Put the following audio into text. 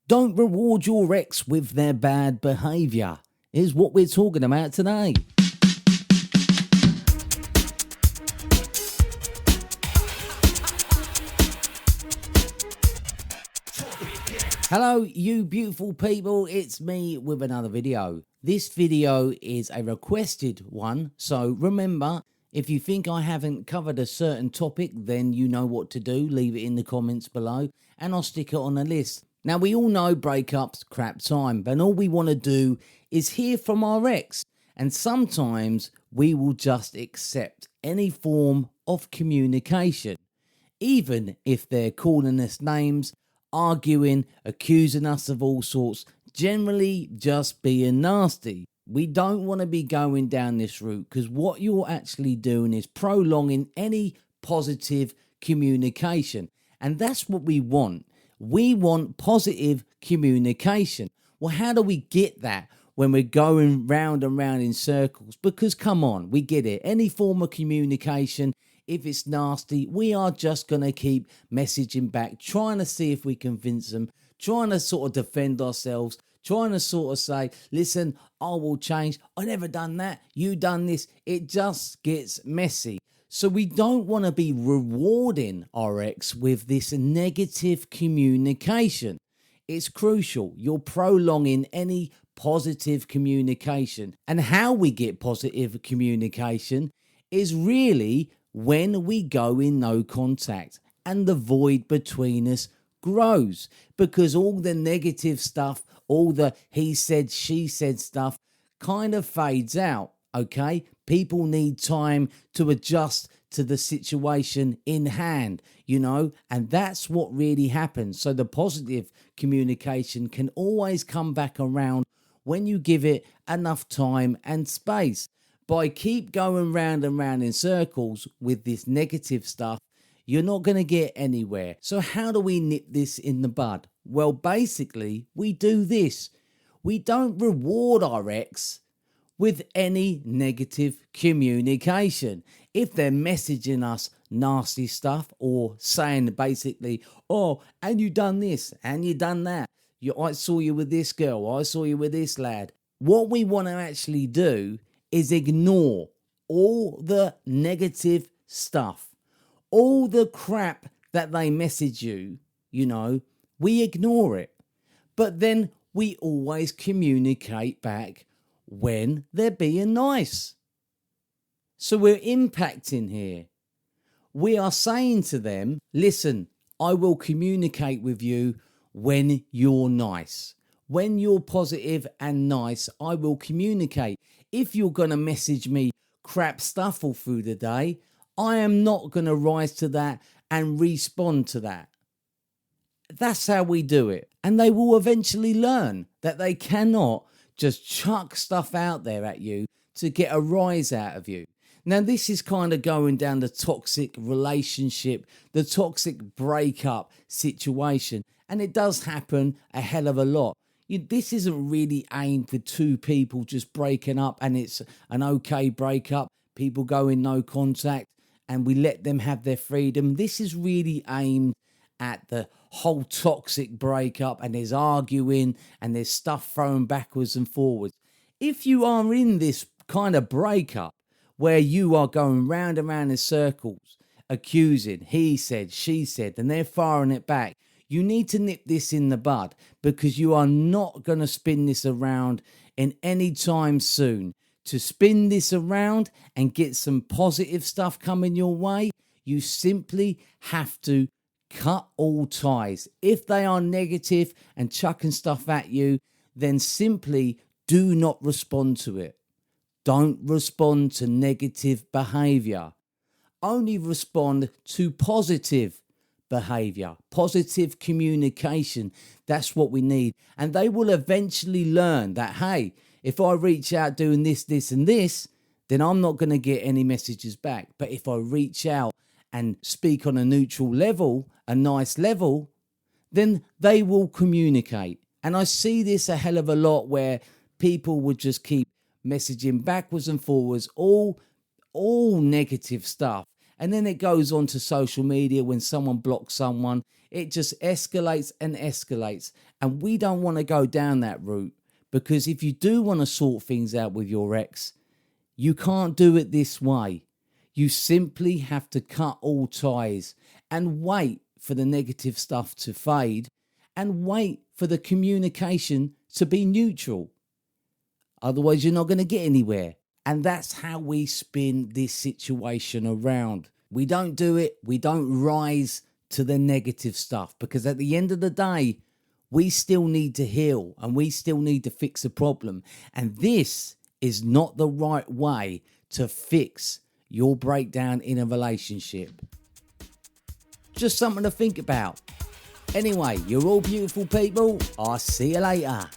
Don't reward your ex with their bad behaviour, is what we're talking about today. Hello, you beautiful people. It's me with another video. This video is a requested one, so remember, if you think I haven't covered a certain topic, then you know what to do. Leave it in the comments below, and I'll stick it on the list. Now, we all know breakups crap time, but all we want to do is hear from our ex. And sometimes we will just accept any form of communication, even if they're calling us names, arguing, accusing us of all sorts, generally just being nasty. We don't want to be going down this route, because what you're actually doing is prolonging any positive communication. And that's what we want. We want positive communication. Well, how do we get that when we're going round and round in circles? Because come on, we get it. Any form of communication, if it's nasty, we are just going to keep messaging back, trying to see if we convince them, trying to sort of defend ourselves, trying to sort of say, listen, I will change. I never done that. You done this. It just gets messy. So we don't want to be rewarding our ex with this negative communication. It's crucial. You're prolonging any positive communication. And how we get positive communication is really when we go in no contact and the void between us grows, because all the negative stuff, all the he said, she said stuff kind of fades out, okay? People need time to adjust to the situation in hand, and that's what really happens. So the positive communication can always come back around when you give it enough time and space. By keep going round and round in circles with this negative stuff, you're not going to get anywhere. So how do we nip this in the bud? Well, basically, we do this. We don't reward our ex with any negative communication. If they're messaging us nasty stuff or saying basically, oh, and you done this, and you done that. I saw you with this girl, I saw you with this lad. What we want to actually do is ignore all the negative stuff, all the crap that they message you, we ignore it. But then we always communicate back when they're being nice. So we're impacting here. We are saying to them, listen, I will communicate with you when you're nice. When you're positive and nice, I will communicate. If you're going to message me crap stuff all through the day, I am not going to rise to that and respond to that. That's how we do it. And they will eventually learn that they cannot just chuck stuff out there at you to get a rise out of you. Now, this is kind of going down the toxic relationship, the toxic breakup situation. And it does happen a hell of a lot. This isn't really aimed for two people just breaking up and it's an okay breakup. People go in no contact and we let them have their freedom. This is really aimed at the whole toxic breakup, and there's arguing and there's stuff thrown backwards and forwards. If you are in this kind of breakup where you are going round and round in circles, accusing, he said, she said, and they're firing it back, you need to nip this in the bud, because you are not going to spin this around in any time soon. To spin this around and get some positive stuff coming your way, you simply have to cut all ties. If they are negative and chucking stuff at you, then simply do not respond to it. Don't respond to negative behaviour. Only respond to positive behaviour, positive communication. That's what we need. And they will eventually learn that, hey, if I reach out doing this, this and this, then I'm not going to get any messages back. But if I reach out and speak on a neutral level, a nice level, then they will communicate. And I see this a hell of a lot where people would just keep messaging backwards and forwards, all negative stuff. And then it goes on to social media when someone blocks someone. it just escalates and escalates. And we don't want to go down that route, because if you do want to sort things out with your ex, you can't do it this way. You simply have to cut all ties and wait for the negative stuff to fade and wait for the communication to be neutral. Otherwise, you're not going to get anywhere. And that's how we spin this situation around. We don't do it. We don't rise to the negative stuff, because at the end of the day, we still need to heal and we still need to fix a problem. And this is not the right way to fix your breakdown in a relationship. Just something to think about. Anyway, you're all beautiful people. I'll see you later.